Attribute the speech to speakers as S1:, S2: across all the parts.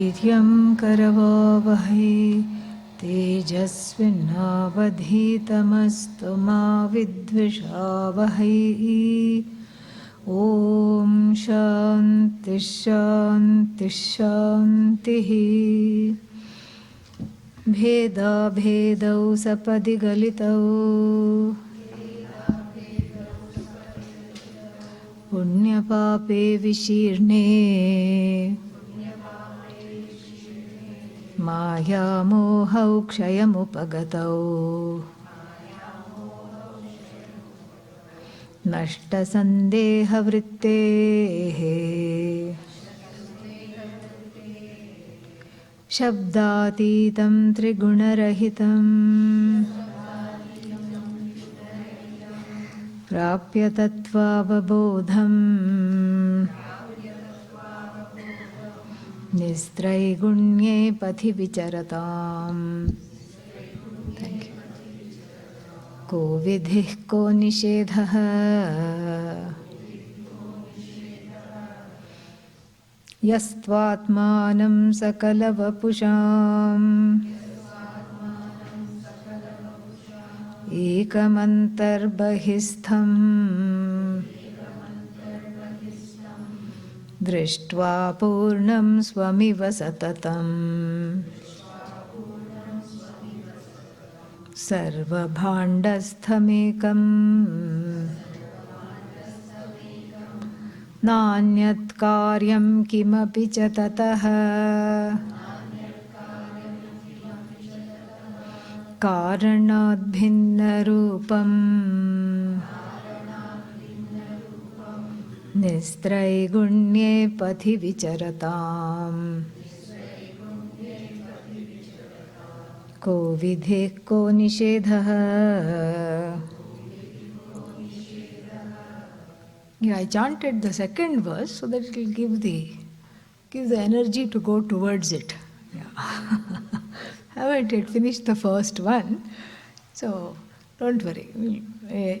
S1: वीर्यं करवावहै तेजस्विनावधीतमस्तु मा विद्विषावहै। ॐ शान्ति शान्ति शान्तिः। भेदाभेदौ सपदि गलितौ पुण्यपापे विशीर्णे मायामोहौ क्षयमुपगतौ नष्टसन्देहवृत्तेः शब्दातीतं त्रिगुणरहितं प्राप्य तत्त्वावबोधम् निस्त्रैगुण्ये पथि विचरताम्। Thank you. को विधिः को निषेधः यस्त्वात्मानं सकलवपुषाम् एकमन्तर्बहिस्थम् दृष्ट्वा पूर्णं स्वमिव सततम् सर्वभाण्डस्थमेकम् नान्यत् कार्यं किमपि च ततः कारणात् भिन्नरूपम् निस्त्रैगुण्ये पथि विचरताम्। को विधिः को निषेधः। Yeah, I chanted the second verse so that it will give the energy to go towards it. Yeah. Haven't yet finished the first one, so don't worry.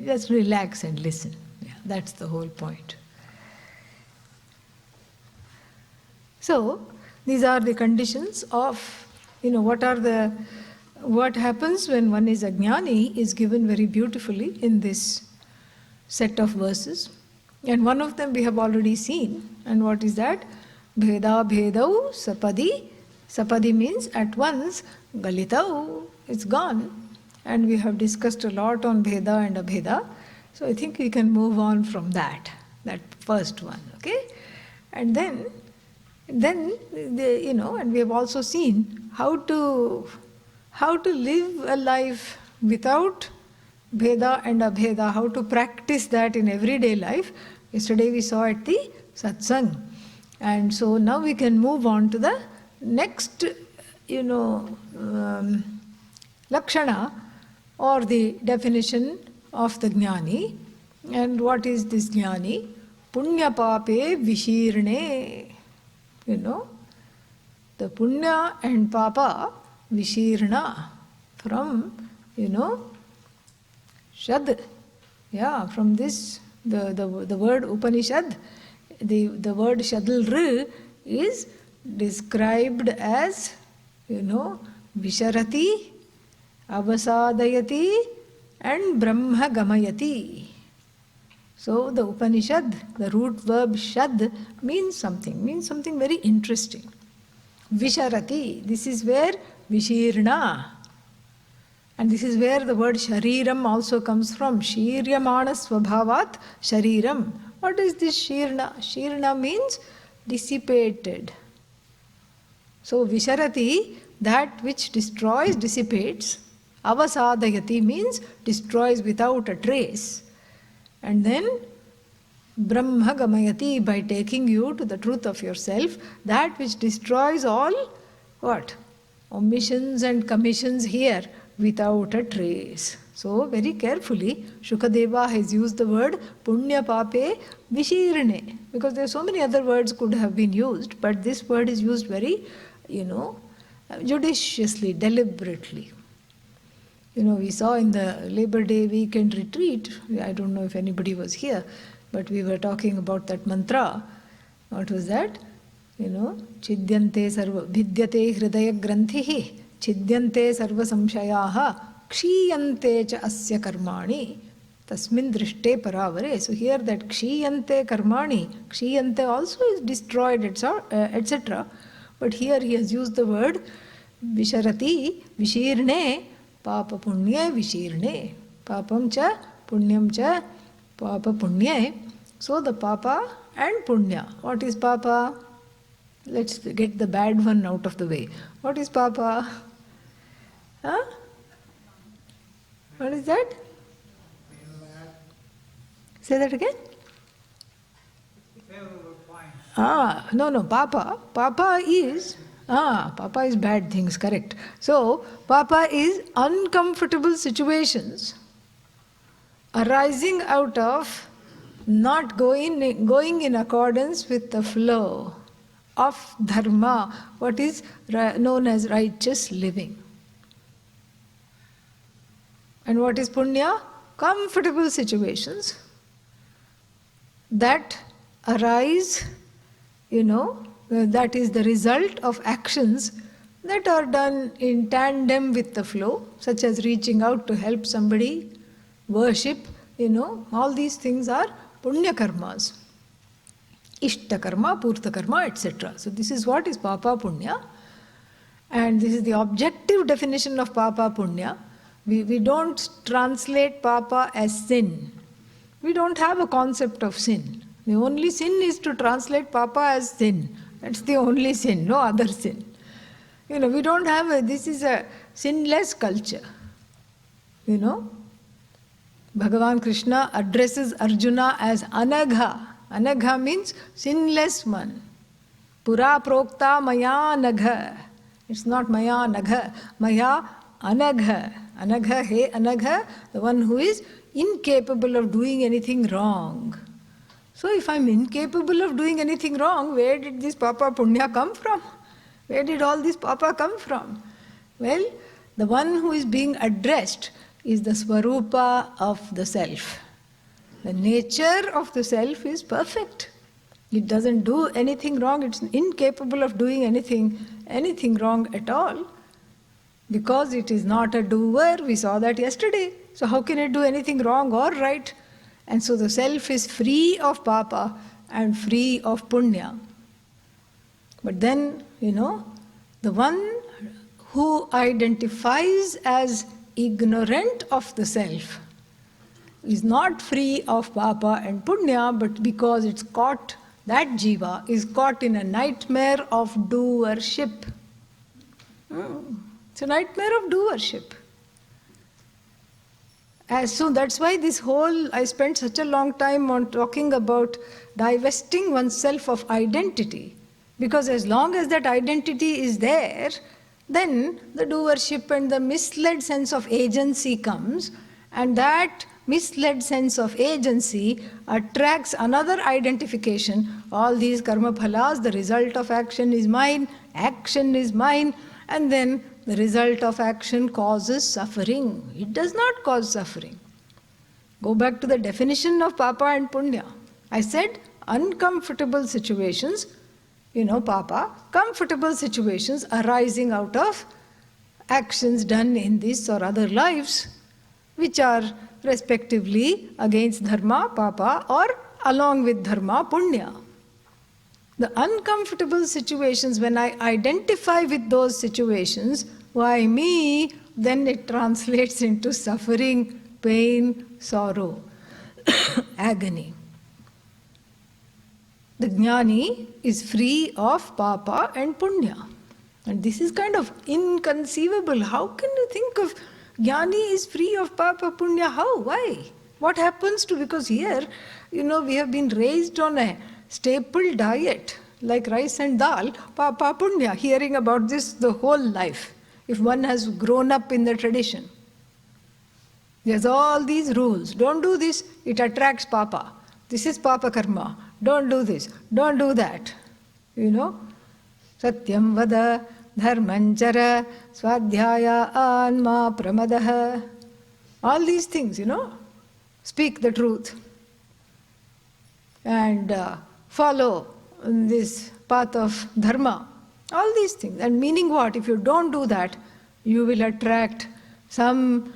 S1: Just relax and listen. Yeah, that's the whole point. So these are the conditions of, what happens when one is ajnani is given very beautifully in this set of verses. And one of them we have already seen. And what is that? Bheda bhedau sapadi. Sapadi means at once, galitau, it's gone. And we have discussed a lot on bheda and abheda. So I think we can move on from that first one, okay? And then and we have also seen how to live a life without bheda and abheda, how to practice that in everyday life. Yesterday we saw at the satsang. And so now we can move on to the next, lakshana, or the definition of the jnani. And what is this jnani? Punya pape vishirne. The punya and papa vishirna from, shad. Yeah, from this, the word Upanishad, the word shadl is described as, visharati, avasadayati, and brahma gamayati. So the Upanishad, the root verb shad, means something very interesting. Visharati, this is where vishirna. And this is where the word shariram also comes from. Shiryamana svabhavat shariram. What is this shirna? Shirna means dissipated. So visharati, that which destroys, dissipates. Avasadayati means destroys without a trace. And then Brahma gamayati, by taking you to the truth of yourself, that which destroys all what? Omissions and commissions here without a trace. So very carefully, Shukadeva has used the word punya pape vishirne, because there are so many other words could have been used, but this word is used very, judiciously, deliberately. We saw in the Labor Day weekend retreat, I don't know if anybody was here, but we were talking about that mantra. What was that? Chidyante sarva vidyate hridaya granthihi chidyante sarva samshayaha kshiyante cha asya karmani tasmin drishte paravare. So here that kshiyante karmani, kshiyante also is destroyed, etc. But here he has used the word visharati, vishirne, papa punye vishirne, papam cha punyam cha papa punye. So the papa and punya. What is papa? Let's get the bad one out of the way. What is papa? Huh? What is that? Say that again. No, papa. Papa is bad things, correct. So, papa is uncomfortable situations arising out of not going in accordance with the flow of dharma, what is known as righteous living. And what is punya? Comfortable situations that arise, that is the result of actions that are done in tandem with the flow, such as reaching out to help somebody, worship, all these things are punya karmas. Ishta karma, purta karma, etc. So this is what is papa punya. And this is the objective definition of papa punya. We don't translate papa as sin. We don't have a concept of sin. The only sin is to translate papa as sin. That's the only sin, no other sin. We don't have this is a sinless culture. Bhagavan Krishna addresses Arjuna as anagha. Anagha means sinless one. Pura prokta maya nagha. It's not maya nagha. Maya anagha. Anagha, hey anagha, the one who is incapable of doing anything wrong. So if I'm incapable of doing anything wrong, where did this papa punya come from? Where did all this papa come from? Well, the one who is being addressed is the swarupa of the self. The nature of the self is perfect. It doesn't do anything wrong. It's incapable of doing anything wrong at all. Because it is not a doer. We saw that yesterday. So how can it do anything wrong or right? And so the self is free of papa and free of punya. But then, the one who identifies as ignorant of the self is not free of papa and punya, but because it's caught, that jiva is caught in a nightmare of doership. It's a nightmare of doership. So that's why I spent such a long time on talking about divesting oneself of identity. Because as long as that identity is there, then the doership and the misled sense of agency comes, and that misled sense of agency attracts another identification. All these karma phalas, the result of action is mine, and then the result of action causes suffering. It does not cause suffering. Go back to the definition of papa and punya. I said uncomfortable situations, papa, comfortable situations arising out of actions done in this or other lives, which are respectively against dharma, papa, or along with dharma, punya. The uncomfortable situations, when I identify with those situations, why me? Then it translates into suffering, pain, sorrow, agony. The jnani is free of papa and punya. And this is kind of inconceivable. How can you think of jnani is free of papa, punya? How? Why? What happens to, because here, we have been raised on a staple diet, like rice and dal, papa, punya, hearing about this the whole life, if one has grown up in the tradition. There's all these rules. Don't do this, it attracts papa. This is papa karma. Don't do this, don't do that. Satyam vada, dharmanchara, swadhyaya anma pramadaha. All these things, speak the truth. And follow this path of dharma. All these things. And meaning what? If you don't do that, you will attract some,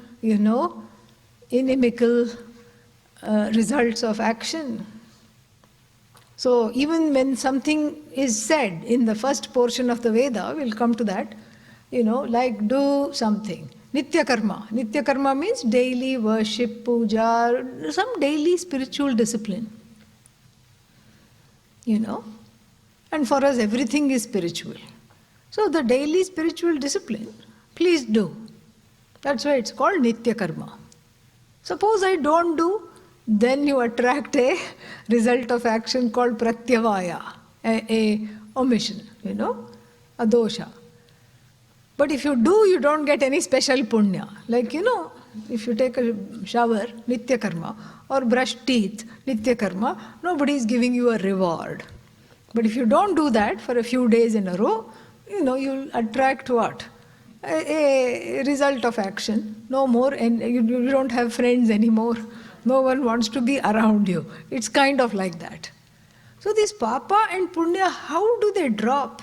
S1: inimical results of action. So even when something is said in the first portion of the Veda, we'll come to that, like do something. Nitya karma. Nitya karma means daily worship, puja, some daily spiritual discipline. And for us everything is spiritual. So the daily spiritual discipline, please do. That's why it's called Nitya karma. Suppose I don't do, then you attract a result of action called pratyavaya, a omission, a dosha. But if you do, you don't get any special punya. Like, if you take a shower, nitya karma, or brush teeth, nitya karma, nobody is giving you a reward. But if you don't do that for a few days in a row, you'll attract what? A result of action. No more, and you don't have friends anymore. No one wants to be around you. It's kind of like that. So this papa and punya, how do they drop?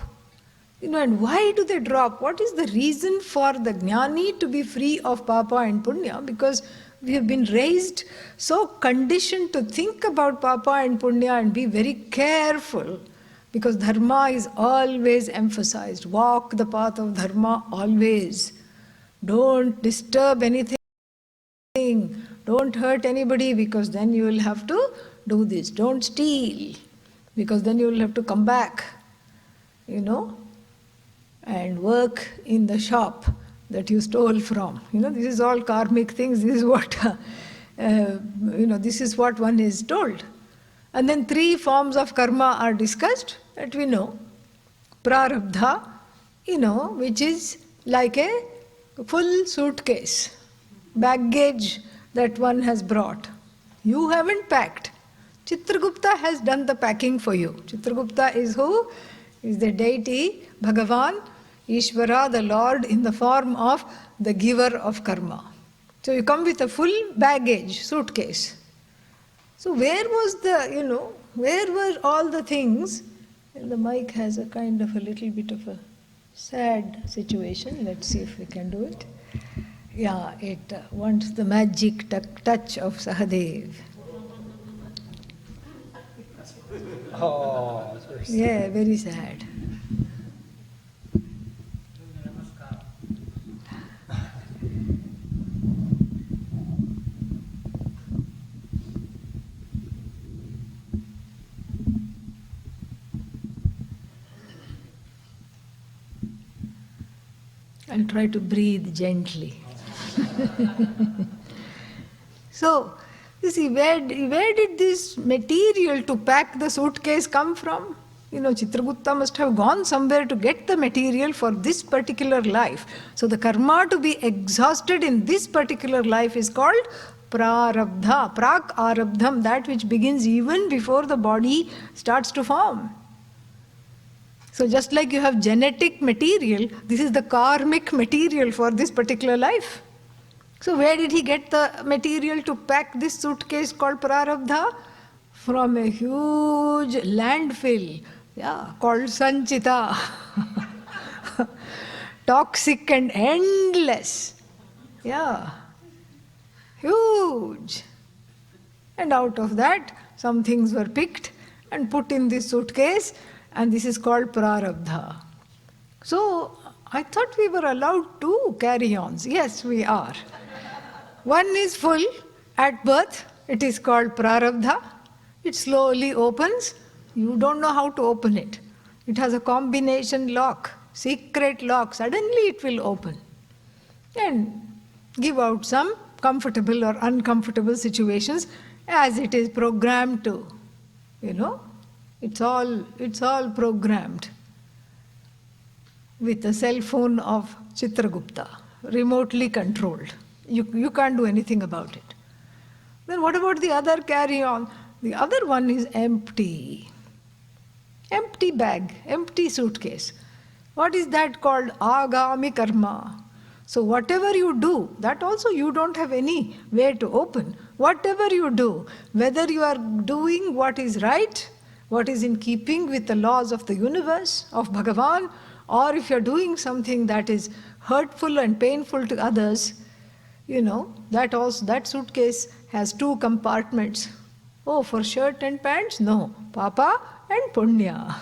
S1: And why do they drop? What is the reason for the jnani to be free of papa and punya? Because we have been raised so conditioned to think about papa and punya and be very careful. Because dharma is always emphasized. Walk the path of dharma always. Don't disturb anything. Don't hurt anybody, because then you will have to do this. Don't steal, because then you will have to come back, and work in the shop that you stole from. This is all karmic things. This is what, this is what one is told. And then 3 forms of karma are discussed that we know. Prarabdha, which is like a full suitcase, baggage that one has brought. You haven't packed. Chitragupta has done the packing for you. Chitragupta is who? Is the deity, Bhagavan, Ishvara, the Lord, in the form of the giver of karma. So you come with a full baggage, suitcase. So where was where were all the things? And the mic has a kind of a little bit of a sad situation. Let's see if we can do it. Yeah, it wants the magic touch of Sahadev.
S2: Oh, that's very sad.
S1: Yeah, very sad. I'll try to breathe gently. So, you see, where did this material to pack the suitcase come from? Chitragupta must have gone somewhere to get the material for this particular life. So the karma to be exhausted in this particular life is called prarabdha, prak arabdham, that which begins even before the body starts to form. So just like you have genetic material, this is the karmic material for this particular life. So where did he get the material to pack this suitcase called prarabdha? From a huge landfill, called sanchita. Toxic and endless. Huge. And out of that, some things were picked and put in this suitcase, and this is called prarabdha. So I thought we were allowed 2 carry-ons. Yes, we are. One is full at birth. It is called prarabdha. It slowly opens. You don't know how to open it. It has a combination lock, secret lock. Suddenly it will open and give out some comfortable or uncomfortable situations as it is programmed to. It's all programmed with the cell phone of Chitragupta, remotely controlled. You can't do anything about it. Then what about the other carry-on? The other one is empty. Empty bag, empty suitcase. What is that called? Agami karma. So whatever you do, that also you don't have any way to open. Whatever you do, whether you are doing what is right, what is in keeping with the laws of the universe, of Bhagavan, or if you're doing something that is hurtful and painful to others, that suitcase has 2 compartments. Oh, for shirt and pants? No, Papa and Punya.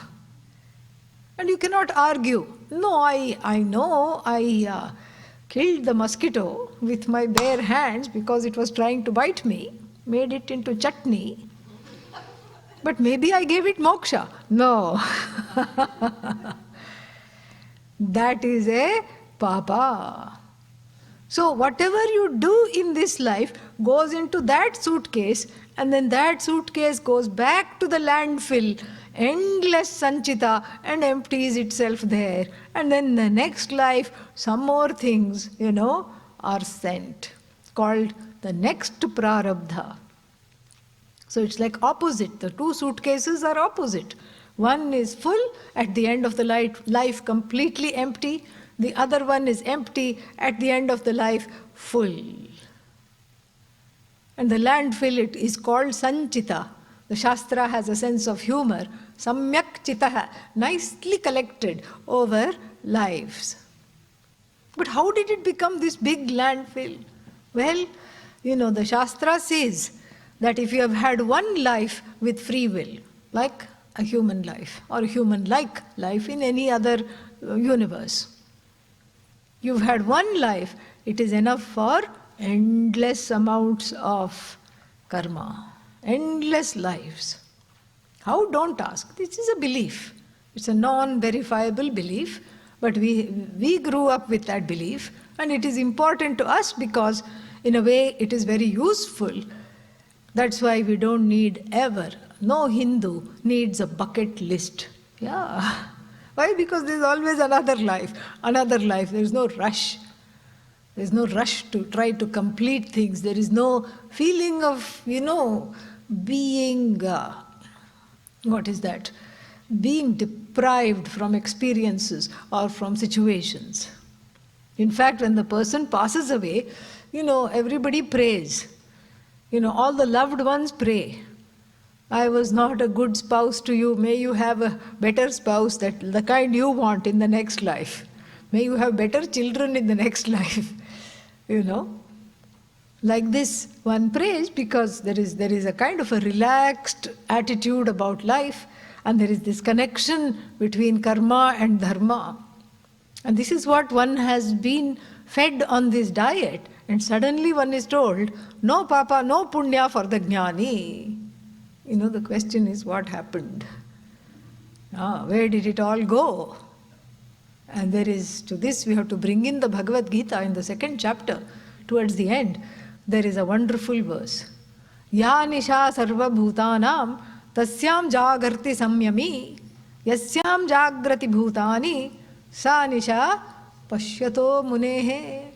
S1: And you cannot argue. No, I know I killed the mosquito with my bare hands because it was trying to bite me, made it into chutney. But maybe I gave it moksha. No. That is a papa. So whatever you do in this life goes into that suitcase, and then that suitcase goes back to the landfill, endless sanchita, and empties itself there. And then the next life, some more things, are sent, called the next prarabdha. So it's like opposite. The 2 suitcases are opposite. One is full, at the end of the life completely empty. The other one is empty, at the end of the life full. And the landfill, it is called sanchita. The Shastra has a sense of humor. Samyak chitaha, nicely collected over lives. But how did it become this big landfill? Well, the Shastra says that if you have had one life with free will, like a human life or a human-like life in any other universe, you've had one life, it is enough for endless amounts of karma, endless lives. How? Don't ask. This is a belief. It's a non-verifiable belief, but we grew up with that belief, and it is important to us because in a way it is very useful. That's why we don't need ever, no Hindu needs a bucket list. Yeah. Why? Because there's always another life. There's no rush. There's no rush to try to complete things. There is no feeling of, being, being deprived from experiences or from situations. In fact, when the person passes away, everybody prays. All the loved ones pray. I was not a good spouse to you. May you have a better spouse, the kind you want in the next life. May you have better children in the next life. Like this, one prays because there is a kind of a relaxed attitude about life, and there is this connection between karma and dharma. And this is what one has been fed on this diet, and suddenly one is told, no papa, no punya for the jnani. The question is, what happened? Where did it all go? And to this we have to bring in the Bhagavad Gita in the 2nd chapter, towards the end. There is a wonderful verse. Ya nisha sarva bhutanam tasyam jagarti samyami yasyam jagrati bhutani sa nisha pashyato munehe.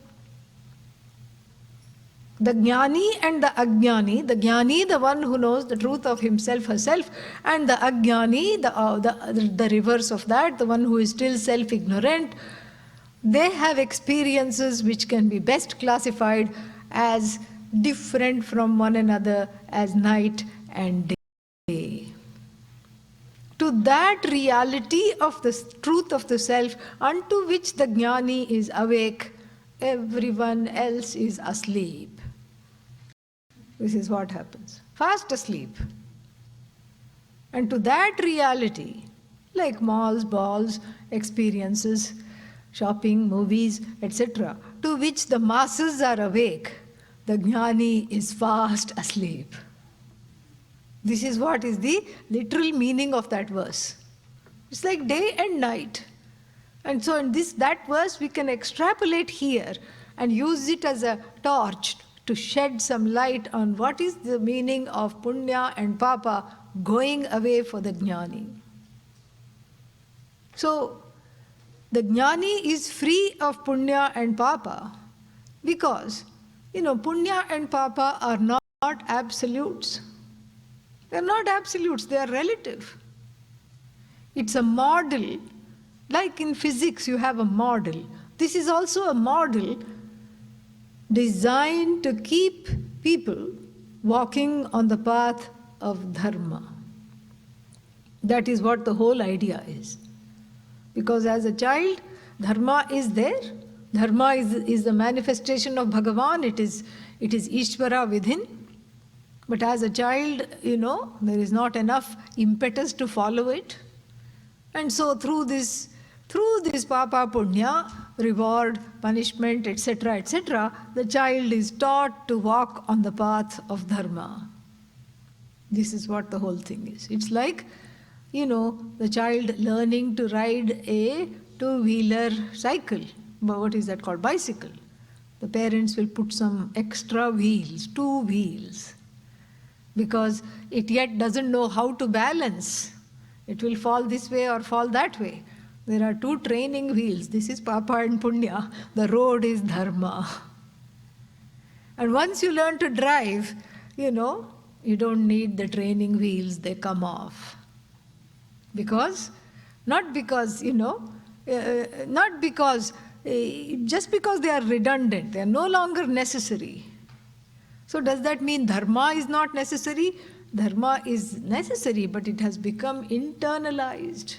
S1: The jnani and the ajnani, the jnani, the one who knows the truth of himself, herself, and the ajnani, the reverse of that, the one who is still self-ignorant, they have experiences which can be best classified as different from one another as night and day. To that reality of the truth of the self unto which the jnani is awake, everyone else is asleep. This is what happens. Fast asleep. And to that reality, like malls, balls, experiences, shopping, movies, etc., to which the masses are awake, the jnani is fast asleep. This is what is the literal meaning of that verse. It's like day and night. And so in that verse we can extrapolate here and use it as a torch to shed some light on what is the meaning of punya and papa going away for the jnani. So the jnani is free of punya and papa because, punya and papa are not absolutes. They are not absolutes, they are relative. It's a model. Like in physics, you have a model. This is also a model designed to keep people walking on the path of dharma. That is what the whole idea is. Because as a child, dharma is there. Dharma is the manifestation of Bhagavan. It is Ishvara within. But as a child, there is not enough impetus to follow it. And so through this papa punya, reward, punishment, etc., etc., the child is taught to walk on the path of dharma. This is what the whole thing is. It's like, the child learning to ride a two-wheeler cycle. But what is that called? Bicycle. The parents will put some extra wheels, 2 wheels, because it yet doesn't know how to balance. It will fall this way or fall that way. There are 2 training wheels. This is Papa and Punya. The road is Dharma. And once you learn to drive, you don't need the training wheels. They come off. Not because just because they are redundant. They are no longer necessary. So does that mean Dharma is not necessary? Dharma is necessary, but it has become internalized.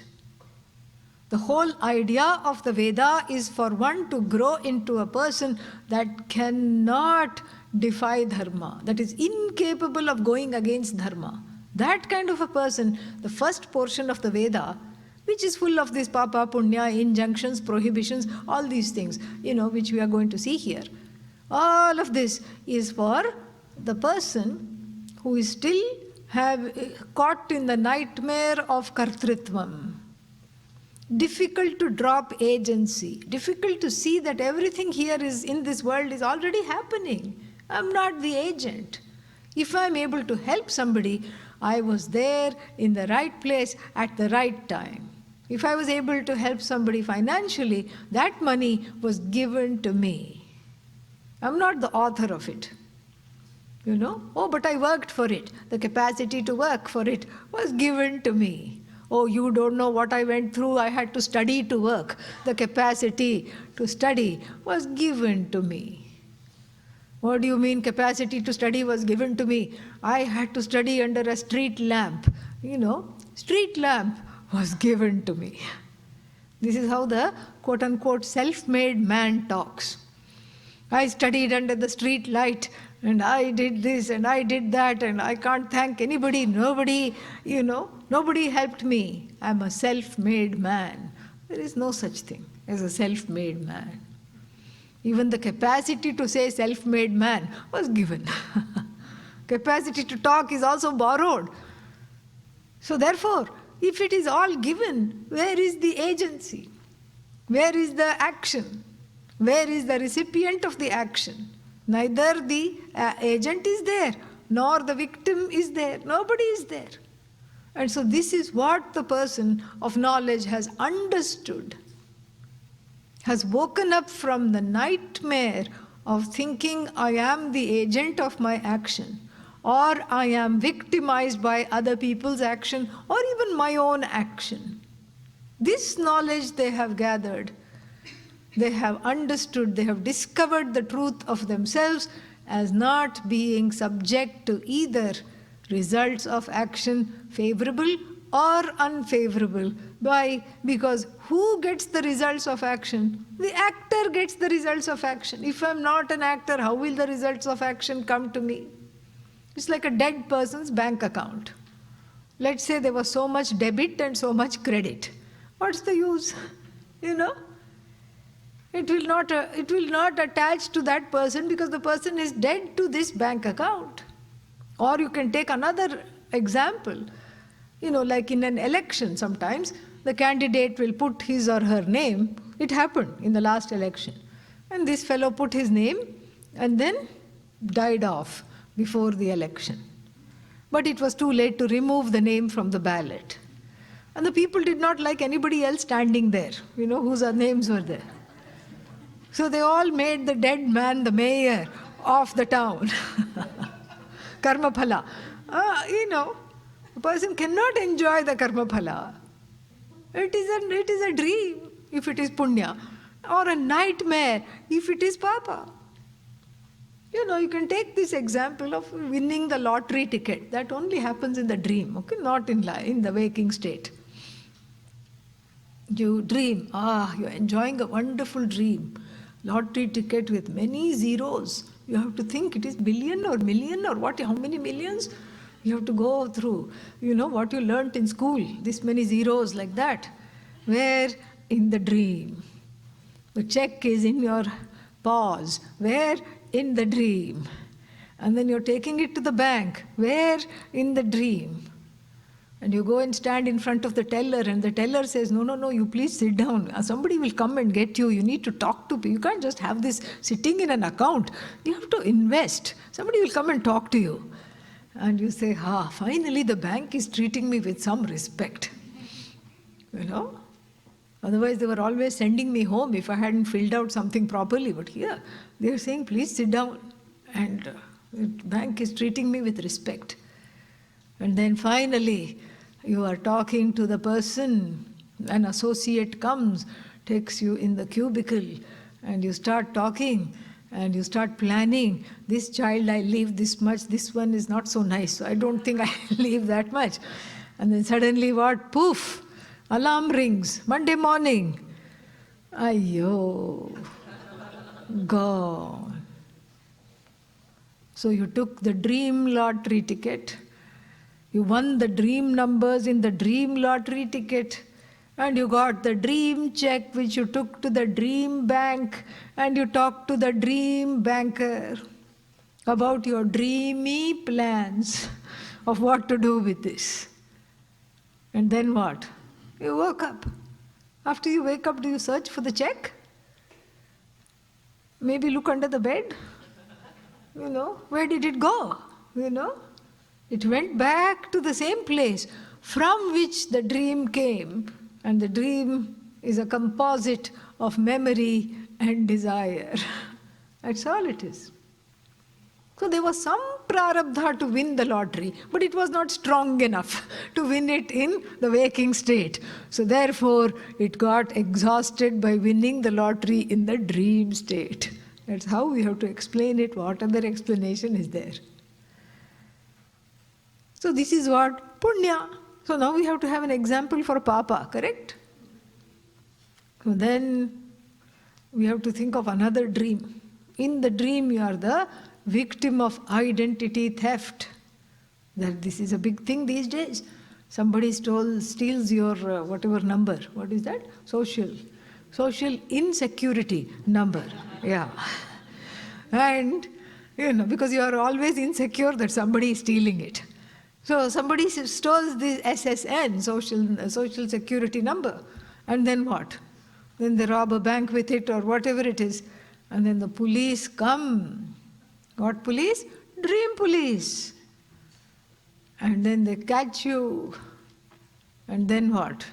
S1: The whole idea of the Veda is for one to grow into a person that cannot defy Dharma, that is incapable of going against Dharma. That kind of a person, the first portion of the Veda, which is full of this papa, punya, injunctions, prohibitions, all these things, which we are going to see here. All of this is for the person who is still caught in the nightmare of kartritvam. Difficult to drop agency, difficult to see that everything here in this world is already happening. I'm not the agent. If I'm able to help somebody, I was there in the right place at the right time. If I was able to help somebody financially, that money was given to me. I'm not the author of it. But I worked for it. The capacity to work for it was given to me. Oh, you don't know what I went through. I had to study to work. The capacity to study was given to me. What do you mean capacity to study was given to me? I had to study under a street lamp. Street lamp was given to me. This is how the quote-unquote self-made man talks. I studied under the street light, and I did this and I did that, and I can't thank anybody. Nobody helped me. I'm a self-made man. There is no such thing as a self-made man. Even the capacity to say self-made man was given. Capacity to talk is also borrowed. So therefore, if it is all given, where is the agency? Where is the action? Where is the recipient of the action? Neither the agent is there, nor the victim is there. Nobody is there. And so this is what the person of knowledge has understood, has woken up from the nightmare of thinking I am the agent of my action, or I am victimized by other people's action, or even my own action. This knowledge they have gathered, they have understood, they have discovered the truth of themselves as not being subject to either results of action, favorable or unfavorable. Why? Because who gets the results of action? The actor gets the results of action. If I'm not an actor, how will the results of action come to me? It's like a dead person's bank account. Let's say there was so much debit and so much credit. What's the use? It will not attach to that person because the person is dead to this bank account. Or you can take another example. Like in an election sometimes, the candidate will put his or her name. It happened in the last election. And this fellow put his name and then died off before the election. But it was too late to remove the name from the ballot. And the people did not like anybody else standing there, whose names were there. So they all made the dead man the mayor of the town. Karma phala. A person cannot enjoy the karma phala. It is a dream if it is punya, or a nightmare if it is papa. You can take this example of winning the lottery ticket. That only happens in the dream, okay? Not in the waking state. You dream, you're enjoying a wonderful dream. Lottery ticket with many zeros. You have to think it is billion or million or what, how many millions? You have to go through, what you learnt in school, this many zeros like that. Where? In the dream. The check is in your paws. Where? In the dream. And then you're taking it to the bank. Where? In the dream. And you go and stand in front of the teller, and the teller says, no, you please sit down. Somebody will come and get you. You need to talk to people. You can't just have this sitting in an account. You have to invest. Somebody will come and talk to you. And you say, finally the bank is treating me with some respect. Otherwise they were always sending me home if I hadn't filled out something properly. But here, they are saying, please sit down. And the bank is treating me with respect. And then finally, you are talking to the person, an associate comes, takes you in the cubicle, and you start talking, and you start planning. This child I leave this much, this one is not so nice, so I don't think I leave that much. And then suddenly what? Poof! Alarm rings, Monday morning. Ayyo, gone. So you took the dream lottery ticket. You won the dream numbers in the dream lottery ticket, and you got the dream check which you took to the dream bank, and you talked to the dream banker about your dreamy plans of what to do with this. And then what? You woke up. After you wake up, do you search for the check? Maybe look under the bed? Where did it go? It went back to the same place from which the dream came. And the dream is a composite of memory and desire. That's all it is. So there was some prarabdha to win the lottery, but it was not strong enough to win it in the waking state. So therefore, it got exhausted by winning the lottery in the dream state. That's how we have to explain it. What other explanation is there? So this is what? Punya. So now we have to have an example for papa, correct? So then we have to think of another dream. In the dream you are the victim of identity theft. That this is a big thing these days. Somebody steals your whatever number. What is that? Social insecurity number. Yeah. And because you are always insecure that somebody is stealing it. So somebody stole the SSN, social security number, and then what? Then they rob a bank with it or whatever it is, and then the police come. What police? Dream police. And then they catch you, and then what?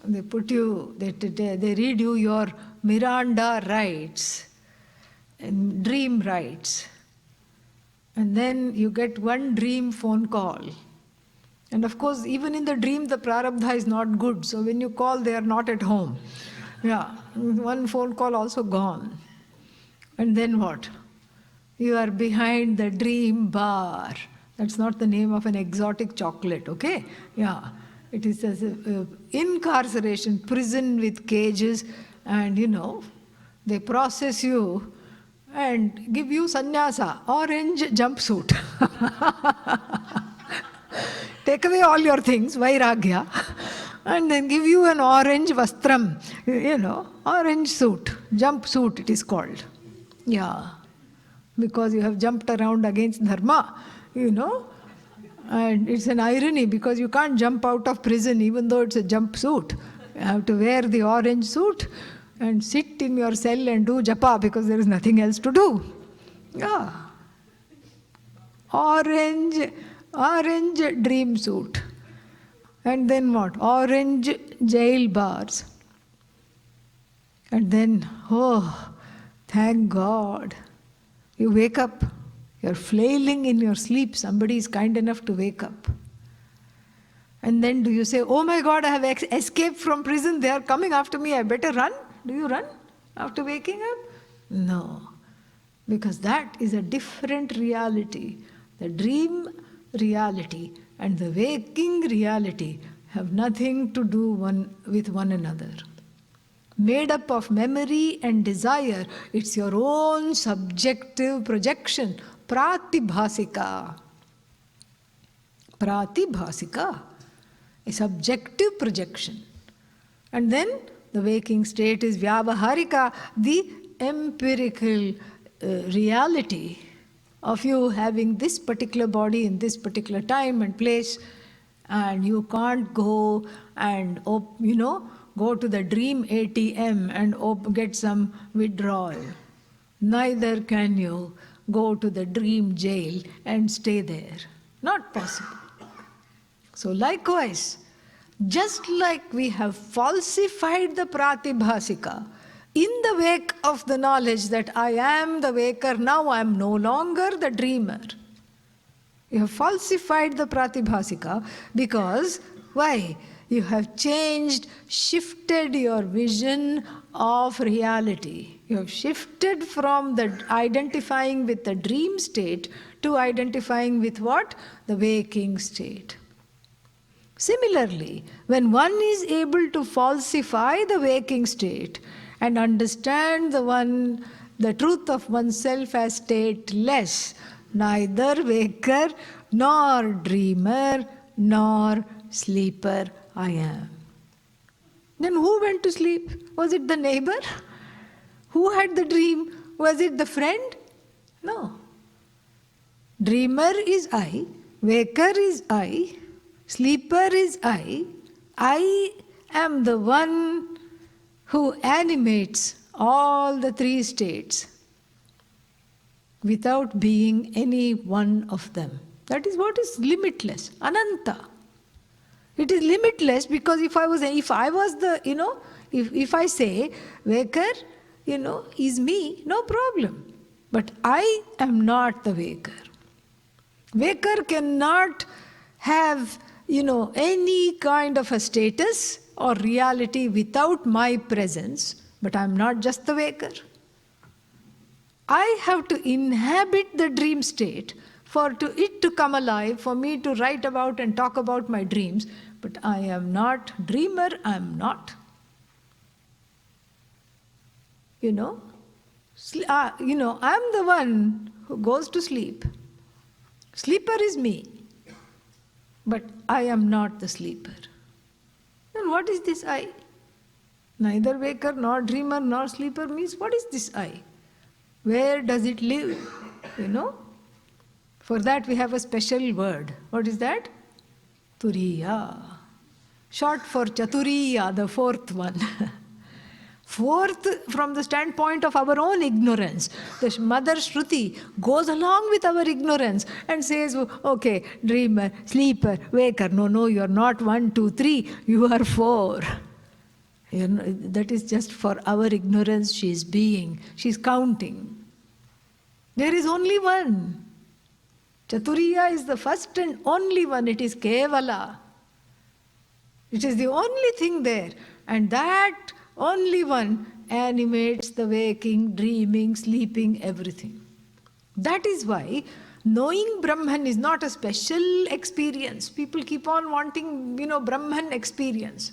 S1: They put you, they read you your Miranda rights, and dream rights. And then you get one dream phone call. And of course, even in the dream, the prarabdha is not good. So when you call, they are not at home. Yeah, one phone call also gone. And then what? You are behind the dream bar. That's not the name of an exotic chocolate, okay? Yeah, it is as incarceration, prison with cages, and they process you and give you sannyasa, orange jumpsuit. Take away all your things, vairagya, and then give you an orange vastram, orange suit, jumpsuit it is called. Yeah, because you have jumped around against dharma, and it's an irony because you can't jump out of prison even though it's a jumpsuit. You have to wear the orange suit and sit in your cell and do japa because there is nothing else to do. Yeah. Orange dream suit. And then what? Orange jail bars. And then, thank God. You wake up, you're flailing in your sleep, somebody is kind enough to wake up. And then do you say, oh my God, I have escaped from prison, they are coming after me, I better run? Do you run after waking up? No. because that is a different reality. The dream reality and the waking reality have nothing to do with one another. Made up of memory and desire, it's your own subjective projection, pratibhasika. Pratibhasika, a subjective projection. And then the waking state is vyavaharika, the empirical reality of you having this particular body in this particular time and place, and you can't go and go to the dream ATM and get some withdrawal. Neither can you go to the dream jail and stay there. Not possible. So likewise, just like we have falsified the pratibhasika, in the wake of the knowledge that I am the waker, now I am no longer the dreamer. You have falsified the pratibhasika because, why? You have changed, shifted your vision of reality. You have shifted from the identifying with the dream state to identifying with what? The waking state. Similarly, when one is able to falsify the waking state and understand the truth of oneself as stateless, neither waker nor dreamer nor sleeper I am. Then who went to sleep? Was it the neighbor? Who had the dream? Was it the friend? No. Dreamer is I, waker is I, sleeper is I. I am the one who animates all the three states without being any one of them. That is what is limitless, ananta. It is limitless because if I say waker, is me, no problem. But I am not the waker. Waker cannot have, any kind of a status or reality without my presence, but I am not just the waker. I have to inhabit the dream state for it to come alive, for me to write about and talk about my dreams, but I am not dreamer, I am not. I am the one who goes to sleep. Sleeper is me, but I am not the sleeper. Then what is this I? Neither waker, nor dreamer, nor sleeper means what is this I? Where does it live? For that we have a special word. What is that? Turiya. Short for Chaturiya, the fourth one. Fourth, from the standpoint of our own ignorance. The Mother Shruti goes along with our ignorance and says, okay, dreamer, sleeper, waker. No, you are not 1, 2, 3. You are 4. That is just for our ignorance. She is being. She is counting. There is only one. Chaturiya is the first and only one. It is Kevala. It is the only thing there. And that only one animates the waking, dreaming, sleeping, everything. That is why knowing Brahman is not a special experience. People keep on wanting, Brahman experience.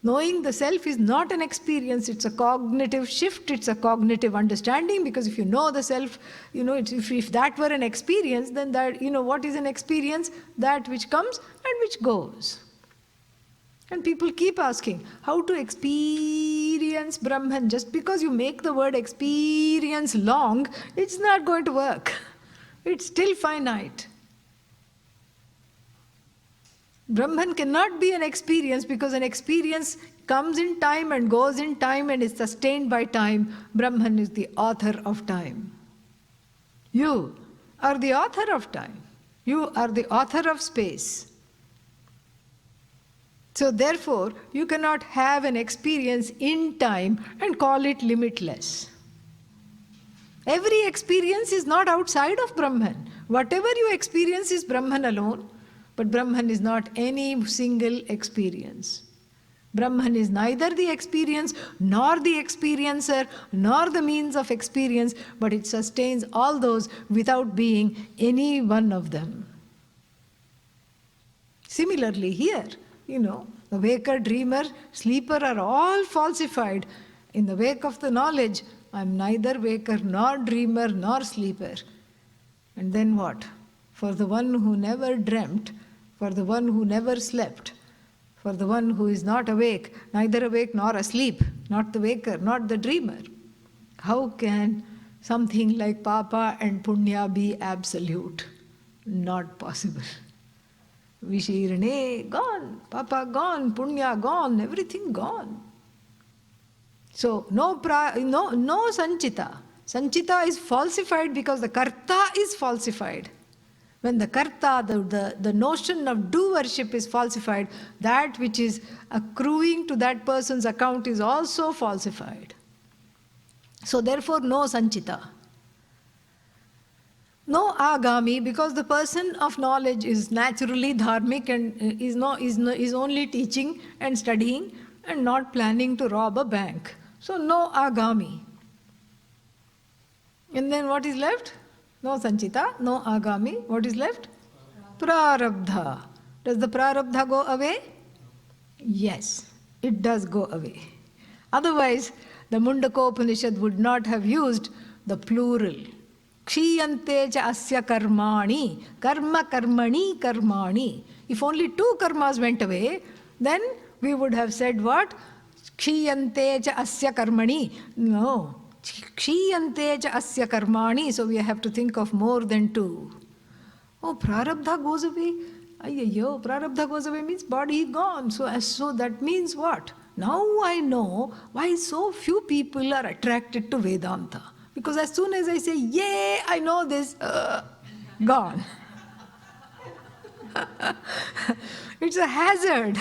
S1: Knowing the self is not an experience, it's a cognitive shift, it's a cognitive understanding, because if you know the self, if that were an experience, then that, what is an experience? That which comes and which goes. And people keep asking, how to experience Brahman? Just because you make the word experience long, it's not going to work. It's still finite. Brahman cannot be an experience because an experience comes in time and goes in time and is sustained by time. Brahman is the author of time. You are the author of time. You are the author of space. So therefore, you cannot have an experience in time and call it limitless. Every experience is not outside of Brahman. Whatever you experience is Brahman alone. But Brahman is not any single experience. Brahman is neither the experience, nor the experiencer, nor the means of experience, but it sustains all those without being any one of them. Similarly here, the waker, dreamer, sleeper are all falsified. In the wake of the knowledge, I am neither waker, nor dreamer, nor sleeper. And then what? For the one who never dreamt, for the one who never slept, for the one who is not awake, neither awake nor asleep, not the waker, not the dreamer, how can something like Papa and Punya be absolute? Not possible. Vishirane, gone. Papa gone. Punya gone. Everything gone. So, no sanchita. Sanchita is falsified because the karta is falsified. When the karta, the notion of doership is falsified, that which is accruing to that person's account is also falsified. So therefore no sanchita. No agami, because the person of knowledge is naturally dharmic and is only teaching and studying and not planning to rob a bank. So no agami. And then what is left? No sanchita, no agami. What is left? Prarabdha. Does the prarabdha go away? Yes, it does go away. Otherwise, the Mundakopanishad would not have used the plural. Kshiyante cha asya karmani. Karma karmani karmani. If only two karmas went away, then we would have said what? Kshiyante cha asya karmani. No. Kshiyante cha asya karmani. So we have to think of more than two. Oh, prarabdha goes away. Ayyo, prarabdha goes away means body gone. So that means what? Now I know why so few people are attracted to Vedanta. Because as soon as I say, yay, I know this, gone. It's a hazard.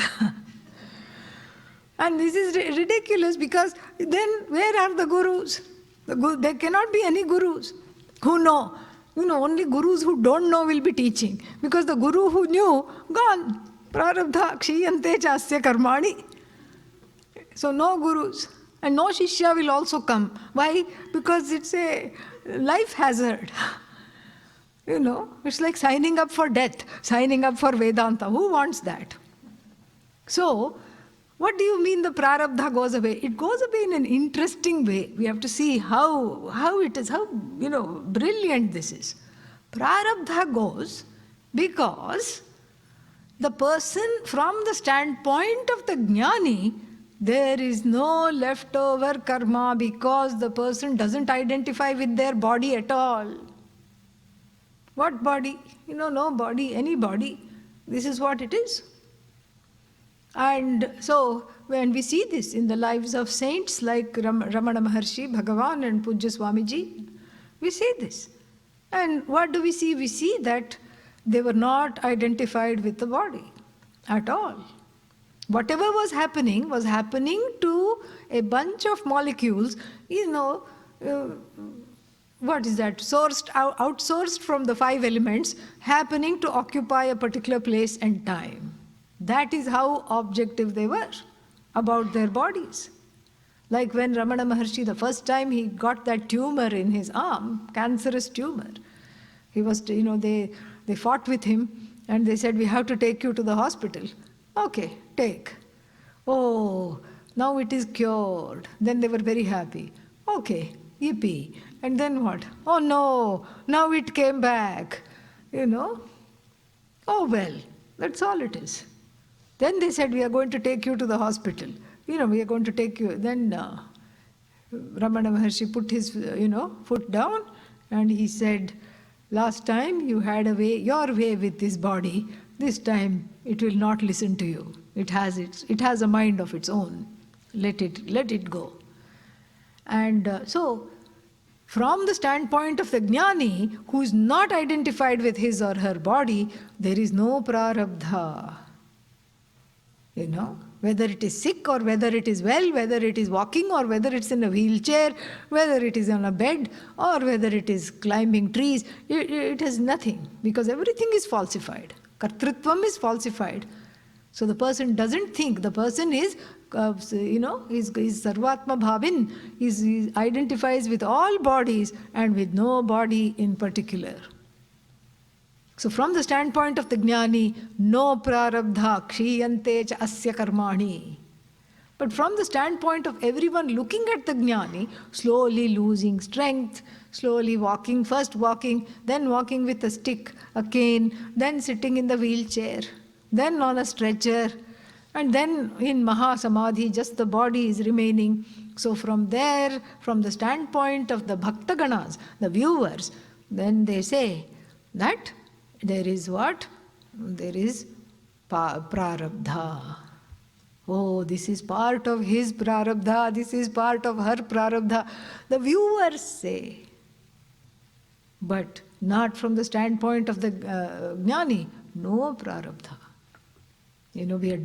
S1: And this is ridiculous because then where are the gurus? There cannot be any gurus who know. Only gurus who don't know will be teaching. Because the guru who knew, gone. Prarabdha kshiyante chasya karmani. So no gurus. And no shishya will also come. Why? Because it's a life hazard. It's like signing up for death, signing up for Vedanta. Who wants that? So, what do you mean the prarabdha goes away? It goes away in an interesting way. We have to see how it is, how brilliant this is. Prarabdha goes because the person, from the standpoint of the jnani, there is no leftover karma because the person doesn't identify with their body at all. What body? No body, any body. This is what it is. And so, when we see this in the lives of saints like Ramana Maharshi, Bhagavan and Pujya Swamiji, we see this. And what do we see? We see that they were not identified with the body at all. Whatever was happening to a bunch of molecules, what is that? Outsourced from the 5 elements, happening to occupy a particular place and time. That is how objective they were about their bodies. Like when Ramana Maharshi, the first time he got that tumor in his arm, cancerous tumor, he was, they fought with him and they said, we have to take you to the hospital. Okay, take. Oh, now it is cured. Then they were very happy. Okay, yippee. And then what? Oh no, now it came back. Oh well, that's all it is. Then they said, we are going to take you to the hospital. We are going to take you. Then Ramana Maharshi put his, foot down and he said, last time you had your way with this body. This time it will not listen to you. It has a mind of its own. Let it go. And so, from the standpoint of the jnani, who is not identified with his or her body, there is no prarabdha. Whether it is sick or whether it is well, whether it is walking or whether it's in a wheelchair, whether it is on a bed or whether it is climbing trees, it has nothing because everything is falsified. Kartrutvam is falsified. So the person doesn't think. The person is is Sarvatma Bhavin, he identifies with all bodies and with no body in particular. So from the standpoint of the Jnani, no prarabdha kshiyante cha asya karmani. But from the standpoint of everyone looking at the Jnani, slowly losing strength, slowly walking, first walking, then walking with a stick, a cane, then sitting in the wheelchair, then on a stretcher, and then in Mahasamadhi, just the body is remaining. So from there, from the standpoint of the Bhaktaganas, the viewers, then they say that there is what? There is prarabdha. Oh, this is part of his prarabdha, this is part of her prarabdha. The viewers say. But not from the standpoint of the Jnani. No prarabdha. We are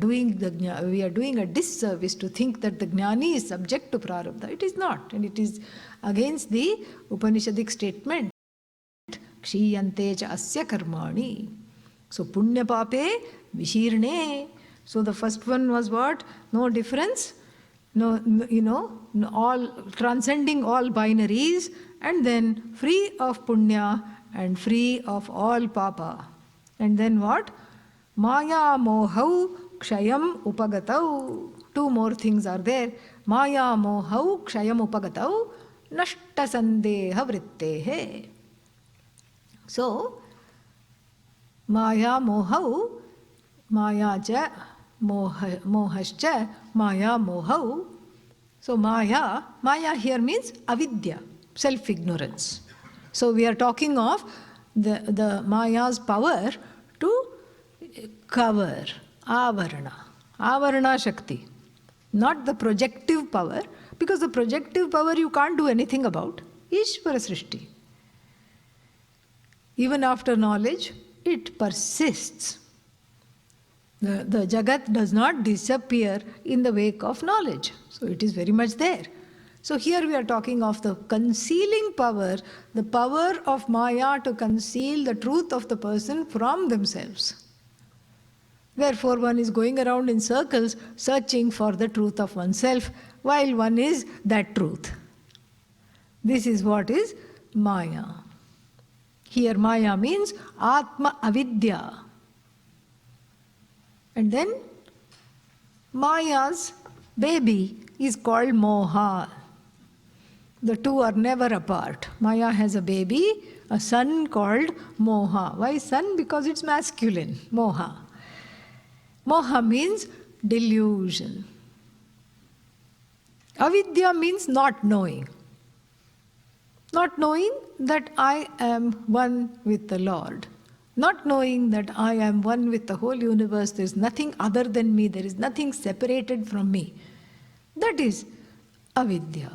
S1: doing a disservice to think that the Jnani is subject to prarabdha. It is not. And it is against the Upanishadic statement. Kshiyante cha asya karmani. So punya pape vishirne. So the first one was what? No difference, all transcending all binaries, and then free of punya and free of all papa. And then what? Maya mohau kshayam upagatau. Two more things are there. Maya mohau kshayam upagatau nashta sandeha vrittehe. So, Maya mohau, Maya cha mohascha, Maya mohau. So Maya here means avidya, self-ignorance. So we are talking of the Maya's power to cover, avarana Shakti. Not the projective power, because the projective power you can't do anything about. Ishvara Srishti. Even after knowledge, it persists. The Jagat does not disappear in the wake of knowledge. So it is very much there. So here we are talking of the concealing power, the power of Maya to conceal the truth of the person from themselves. Therefore, one is going around in circles searching for the truth of oneself while one is that truth. This is what is Maya. Here Maya means Atma Avidya. And then Maya's baby is called Moha. The two are never apart. Maya has a baby, a son called Moha. Why son? Because it's masculine, Moha. Moha means delusion. Avidya means not knowing. Not knowing that I am one with the Lord. Not knowing that I am one with the whole universe, there is nothing other than me, there is nothing separated from me. That is avidya.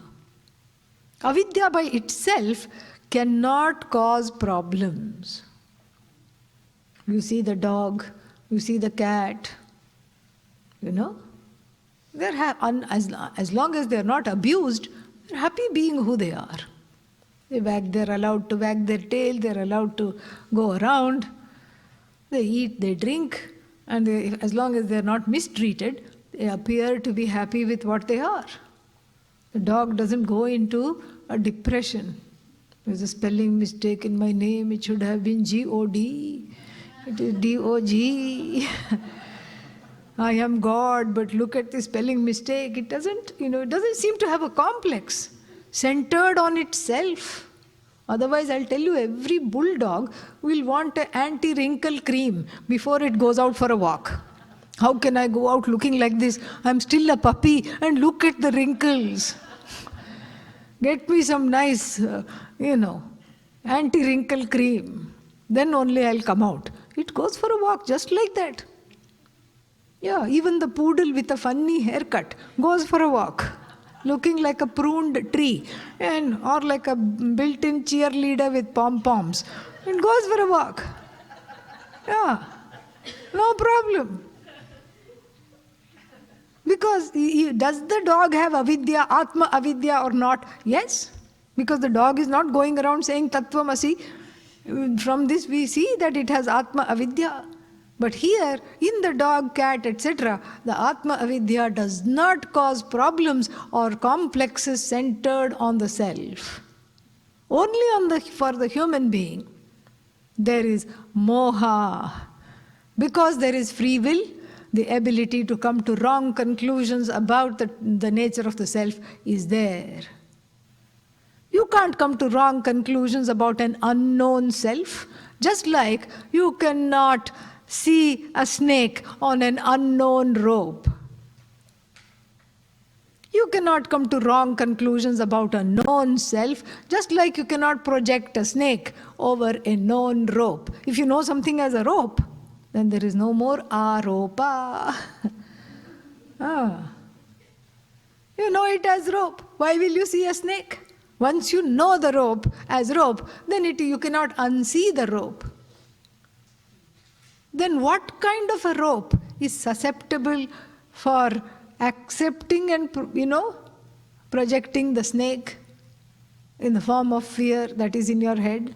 S1: Avidya by itself cannot cause problems. You see the dog, you see the cat, they're as long as they're not abused, they're happy being who they are. They're allowed to wag their tail, they're allowed to go around, they eat, they drink, and as long as they're not mistreated, they appear to be happy with what they are. The dog doesn't go into a depression. There's a spelling mistake in my name, it should have been G-O-D, it is D-O-G. I am God, but look at the spelling mistake. It doesn't seem to have a complex. Centered on itself. Otherwise, I'll tell you, every bulldog will want an anti-wrinkle cream before it goes out for a walk. How can I go out looking like this? I'm still a puppy and look at the wrinkles. Get me some nice, anti-wrinkle cream. Then only I'll come out. It goes for a walk just like that. Yeah, even the poodle with a funny haircut goes for a walk. Looking like a pruned tree or like a built-in cheerleader with pom-poms. It goes for a walk. Yeah, no problem. Because does the dog have avidya, atma avidya or not? Yes, because the dog is not going around saying tattvamasi. From this we see that it has atma avidya. But here, in the dog, cat, etc., the Atma Avidya does not cause problems or complexes centered on the self. Only for the human being, there is moha. Because there is free will, the ability to come to wrong conclusions about the nature of the self is there. You can't come to wrong conclusions about an unknown self, just like you cannot see a snake on an unknown rope. You cannot come to wrong conclusions about a known self, just like you cannot project a snake over a known rope. If you know something as a rope, then there is no more aropa. You know it as rope. Why will you see a snake? Once you know the rope as rope, then you cannot unsee the rope. Then what kind of a rope is susceptible for accepting and, projecting the snake in the form of fear that is in your head?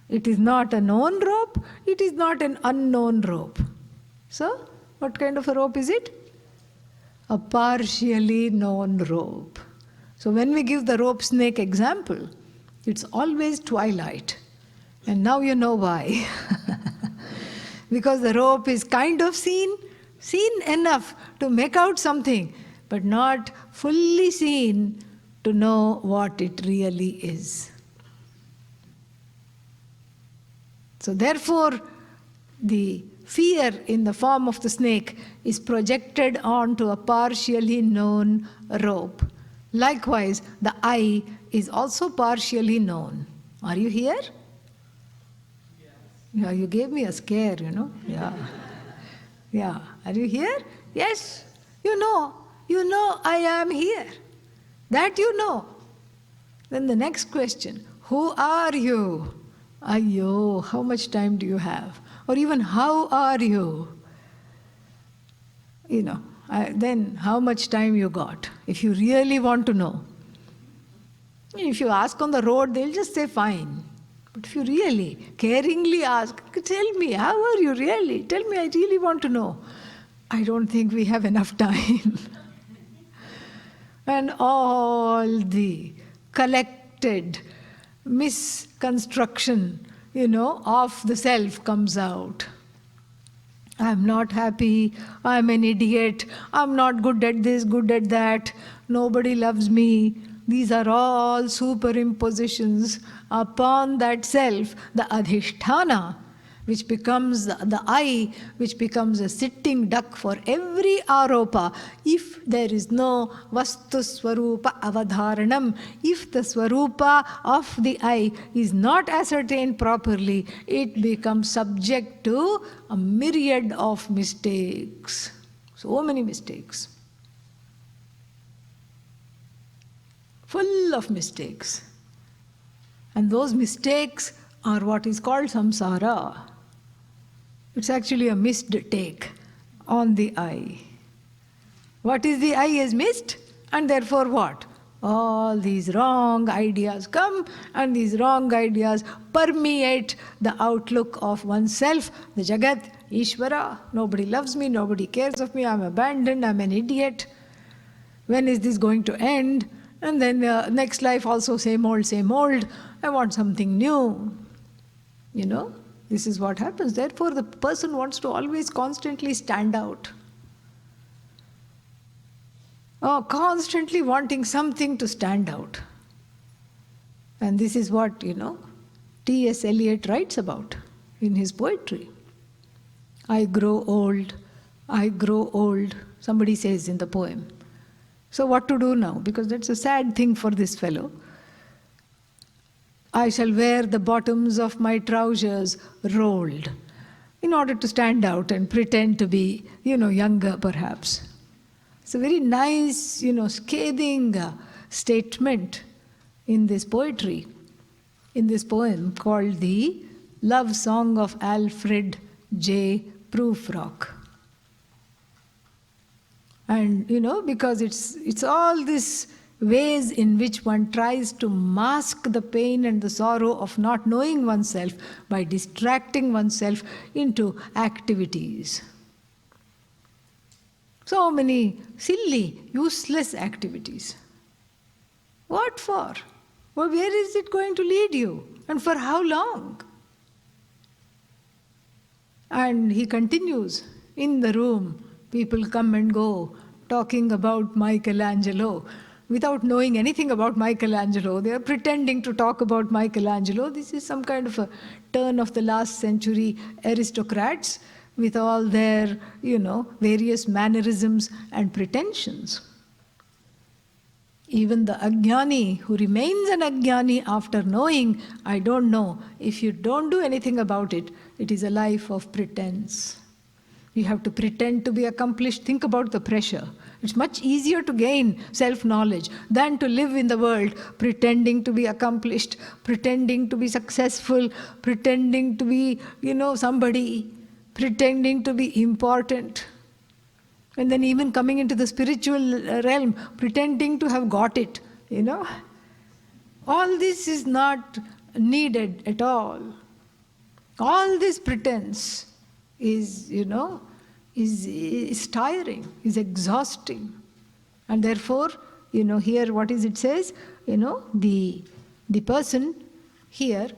S1: It is not a known rope, it is not an unknown rope. So, what kind of a rope is it? A partially known rope. So when we give the rope snake example, it's always twilight. And now you know why. Because the rope is kind of seen enough to make out something, but not fully seen to know what it really is. So therefore, the fear in the form of the snake is projected onto a partially known rope. Likewise, the I is also partially known. Are you here? Yeah, you gave me a scare, Yeah. Yeah. Are you here? Yes. You know I am here. That you know. Then the next question, who are you? Ayyo, how much time do you have? Or even how are you? Then how much time you got, if you really want to know. If you ask on the road, they'll just say fine. But if you really caringly ask, tell me, how are you really? Tell me, I really want to know. I don't think we have enough time. And all the collected misconstruction, of the self comes out. I'm not happy, I'm an idiot, I'm not good at this, good at that, nobody loves me. These are all superimpositions upon that self, the adhisthana, which becomes the I, which becomes a sitting duck for every aropa, if there is no vastu swarupa avadharanam. If the swarupa of the I is not ascertained properly, it becomes subject to a myriad of mistakes. So many mistakes. Full of mistakes. And those mistakes are what is called samsara. It's actually a missed take on the I. What is the I is missed, and therefore what? All these wrong ideas come, and these wrong ideas permeate the outlook of oneself, the Jagat, Ishvara. Nobody loves me, nobody cares of me, I'm abandoned, I'm an idiot. When is this going to end? And then next life also same old, I want something new. This is what happens. Therefore, the person wants to always constantly stand out. Constantly wanting something to stand out. And this is what, T.S. Eliot writes about in his poetry. I grow old, somebody says in the poem. So what to do now? Because that's a sad thing for this fellow. I shall wear the bottoms of my trousers rolled in order to stand out and pretend to be, younger perhaps. It's a very nice, scathing statement in this poetry, in this poem called the Love Song of Alfred J. Prufrock. And, because it's all this, ways in which one tries to mask the pain and the sorrow of not knowing oneself by distracting oneself into activities. So many silly, useless activities. What for? Well, where is it going to lead you? And for how long? And he continues, in the room, people come and go, talking about Michelangelo. Without knowing anything about Michelangelo, they are pretending to talk about Michelangelo. This is some kind of a turn of the last century aristocrats with all their, various mannerisms and pretensions. Even the Ajnani, who remains an Ajnani after knowing, I don't know, if you don't do anything about it, it is a life of pretense. You have to pretend to be accomplished. Think about the pressure. It's much easier to gain self-knowledge than to live in the world pretending to be accomplished, pretending to be successful, pretending to be, somebody, pretending to be important. And then even coming into the spiritual realm, pretending to have got it, All this is not needed at all. All this pretense is, is tiring, is exhausting. And therefore, here what is it says? The person here,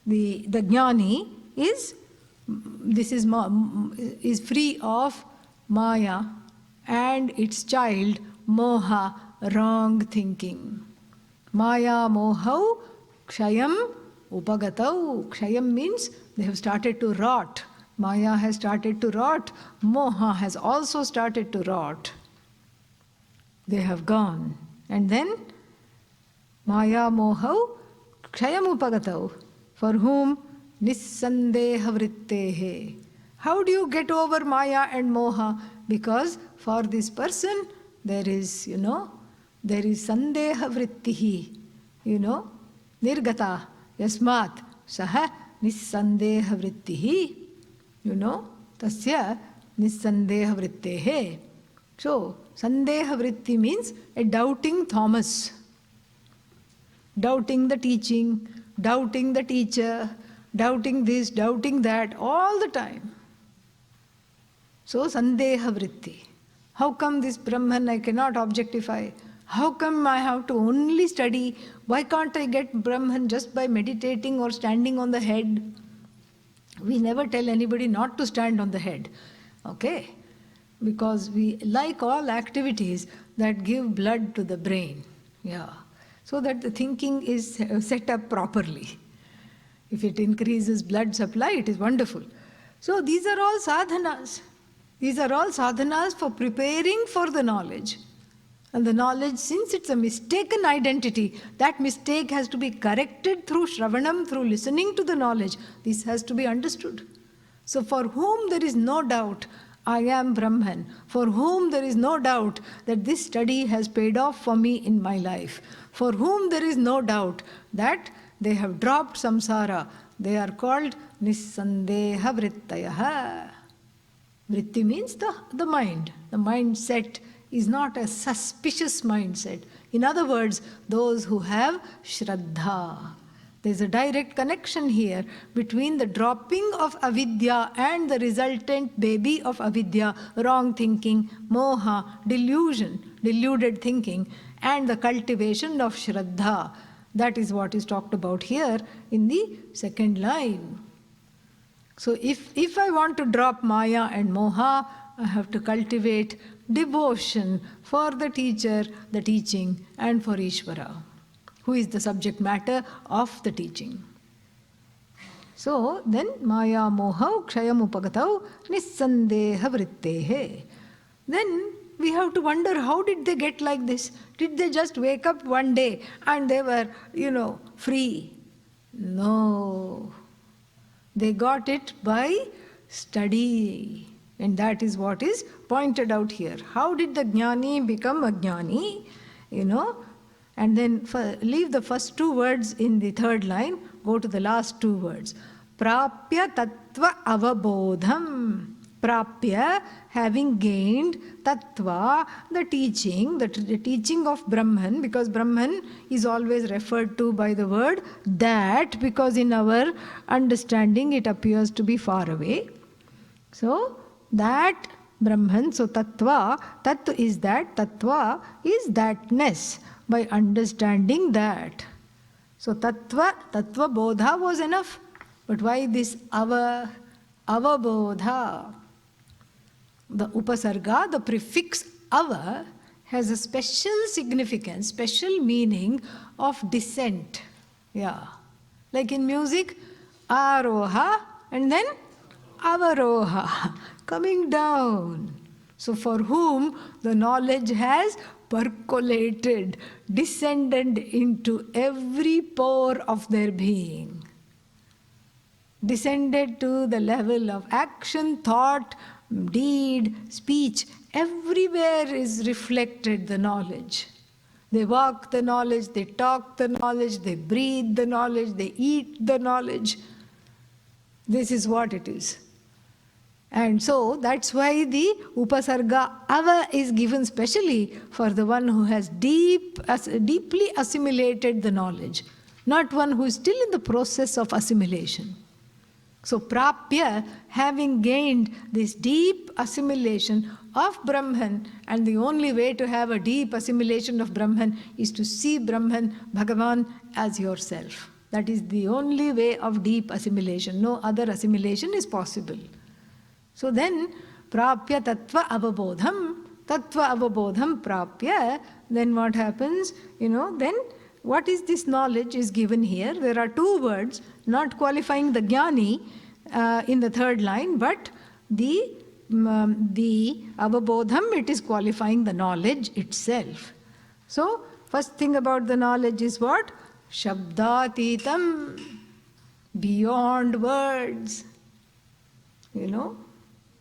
S1: the jnani is free of maya and its child, moha, wrong thinking. Maya mohau kshayam upagatau. Kshayam means they have started to rot. Maya has started to rot. Moha has also started to rot. They have gone. And then, Maya mohau kshayam upagatau. For whom nissandeha vrittehe. How do you get over Maya and Moha? Because for this person, there is, there is sandeha vrittihi, nirgata, yasmat, saha nissandeha vrittihi, tasya nissandeha vrittehe. So, sandeha vritti means a doubting Thomas. Doubting the teaching, doubting the teacher, doubting this, doubting that, all the time. So, sandeha vritti. How come this Brahman I cannot objectify? How come I have to only study? Why can't I get Brahman just by meditating or standing on the head? We never tell anybody not to stand on the head, okay? Because we like all activities that give blood to the brain, so that the thinking is set up properly. If it increases blood supply, it is wonderful. So these are all sadhanas. These are all sadhanas for preparing for the knowledge. And the knowledge, since it's a mistaken identity, that mistake has to be corrected through shravanam, through listening to the knowledge. This has to be understood. So for whom there is no doubt, I am Brahman. For whom there is no doubt that this study has paid off for me in my life. For whom there is no doubt that they have dropped samsara. They are called nissandeha vrittayaha. Vritti means the mind. The mindset is not a suspicious mindset. In other words, those who have shraddha. There's a direct connection here between the dropping of avidya and the resultant baby of avidya, wrong thinking, moha, delusion, deluded thinking, and the cultivation of shraddha. That is what is talked about here in the second line. So if I want to drop maya and moha, I have to cultivate devotion for the teacher, the teaching, and for Ishvara, who is the subject matter of the teaching. So then maya mohau kshayam upagatau nissandeha vrittehe. Then we have to wonder, how did they get like this? Did they just wake up one day and they were, free? No. They got it by study. And that is what is pointed out here. How did the jnani become a jnani? And then leave the first two words in the third line, go to the last two words. Prapya tattva avabodham. Prapya, having gained, tattva, the teaching of Brahman, because Brahman is always referred to by the word that, because in our understanding it appears to be far away. So, that Brahman, so tattva, tat is that, tattva is thatness, by understanding that. So, tattva bodha was enough. But why this avabodha? The upasarga, the prefix ava, has a special significance, special meaning of descent. Yeah. Like in music, aroha and then avaroha, coming down. So for whom the knowledge has percolated, descended into every pore of their being. Descended to the level of action, thought, deed, speech, everywhere is reflected the knowledge. They walk the knowledge, they talk the knowledge, they breathe the knowledge, they eat the knowledge. This is what it is. And so that's why the upasarga ava is given specially for the one who has deeply assimilated the knowledge, not one who is still in the process of assimilation. So prapya, having gained this deep assimilation of Brahman, and the only way to have a deep assimilation of Brahman is to see Brahman, Bhagavan, as yourself. That is the only way of deep assimilation. No other assimilation is possible. So then, prapya tattva avabodham prapya, then what happens? Then what is this knowledge is given here. There are two words, not qualifying the jnani in the third line, but the avabodham, it is qualifying the knowledge itself. So, first thing about the knowledge is what? Shabdatitam, beyond words.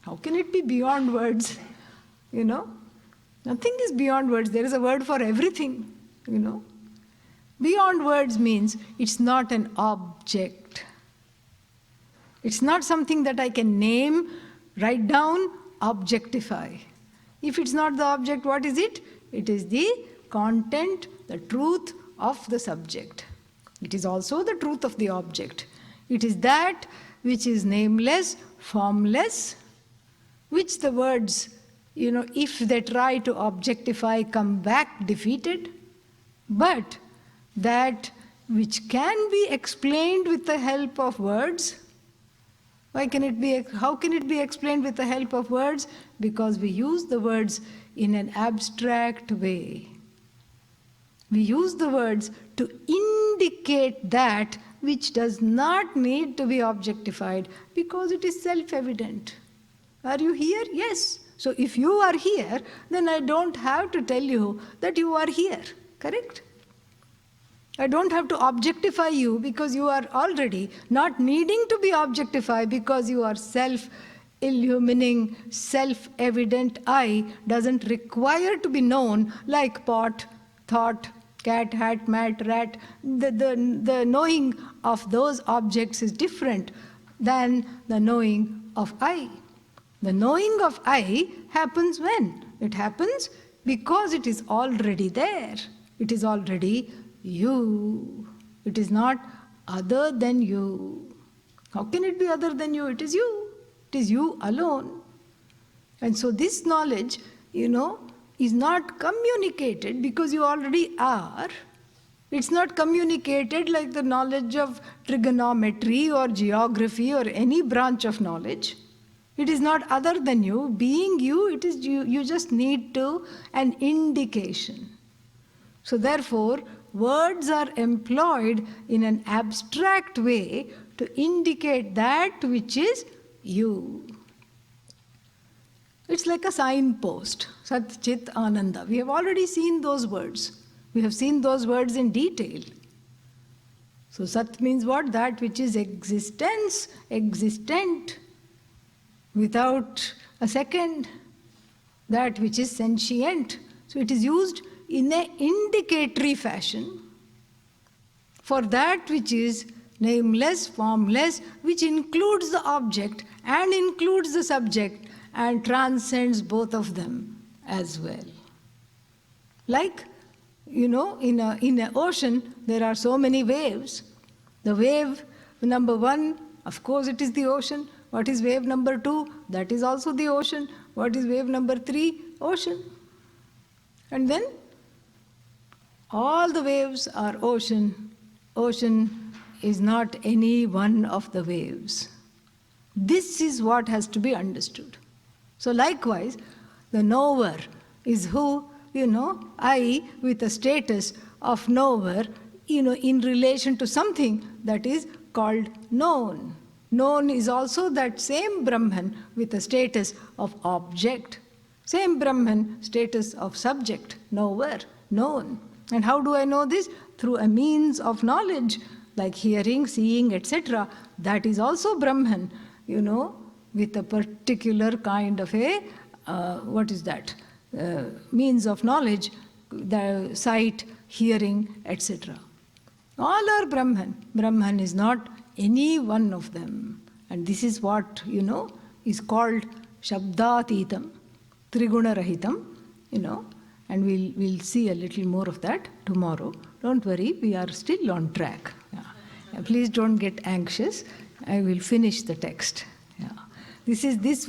S1: How can it be beyond words? Nothing is beyond words. There is a word for everything, Beyond words means it's not an object. It's not something that I can name, write down, objectify. If it's not the object, what is it? It is the content, the truth of the subject. It is also the truth of the object. It is that which is nameless, formless, which the words, if they try to objectify, come back defeated. But that which can be explained with the help of words. How can it be explained with the help of words? Because we use the words in an abstract way. We use the words to indicate that which does not need to be objectified because it is self-evident. Are you here? Yes. So if you are here, then I don't have to tell you that you are here. Correct? I don't have to objectify you because you are already not needing to be objectified because you are self-illumining, self-evident I doesn't require to be known like pot, thought, cat, hat, mat, rat. The knowing of those objects is different than the knowing of I. The knowing of I happens when? It happens because it is already there. It is already you. It is not other than you. How can it be other than you? It is you. It is you alone. And so this knowledge, is not communicated because you already are. It's not communicated like the knowledge of trigonometry or geography or any branch of knowledge. It is not other than you. Being you, it is you. You just need an indication. So therefore, words are employed in an abstract way to indicate that which is you. It's like a signpost, Sat, Chit, Ananda. We have already seen those words. We have seen those words in detail. So Sat means what? That which is existence, existent, without a second. That which is sentient. So it is used in an indicatory fashion for that which is nameless, formless, which includes the object and includes the subject and transcends both of them as well. Like, in an ocean, there are so many waves. The wave number 1, of course, it is the ocean. What is wave number 2? That is also the ocean. What is wave number 3? Ocean. And then all the waves are ocean. Ocean is not any one of the waves. This is what has to be understood. So likewise, the knower is who, I with a status of knower, in relation to something that is called known. Known is also that same Brahman with a status of object. Same Brahman, status of subject, knower, known. And how do I know this? Through a means of knowledge, like hearing, seeing, etc. That is also Brahman, with a particular kind of a, means of knowledge, the sight, hearing, etc. All are Brahman. Brahman is not any one of them. And this is what, is called Shabdatitam, Triguna-rahitam, and we'll see a little more of that tomorrow. Don't worry, we are still on track. Yeah. Please don't get anxious. I will finish the text. Yeah. This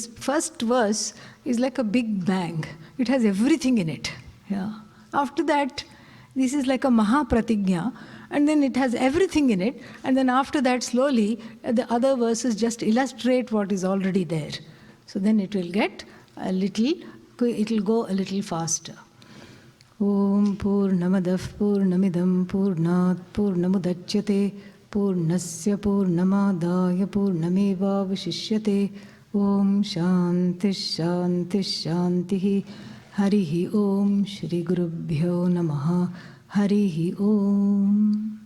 S1: first verse is like a big bang. It has everything in it. Yeah. After that, this is like a Mahapratignya, and then it has everything in it, and then after that, slowly, the other verses just illustrate what is already there. So then it will go a little faster. Om Purnamadah Purnamidam Purnat Purnamudachyate Purnasya Purnamadaya Purnameva Vishishyate. Om Shanti Shanti Shantihi. Harihi Om Shri Gurubhyo Namaha. Harihi Om.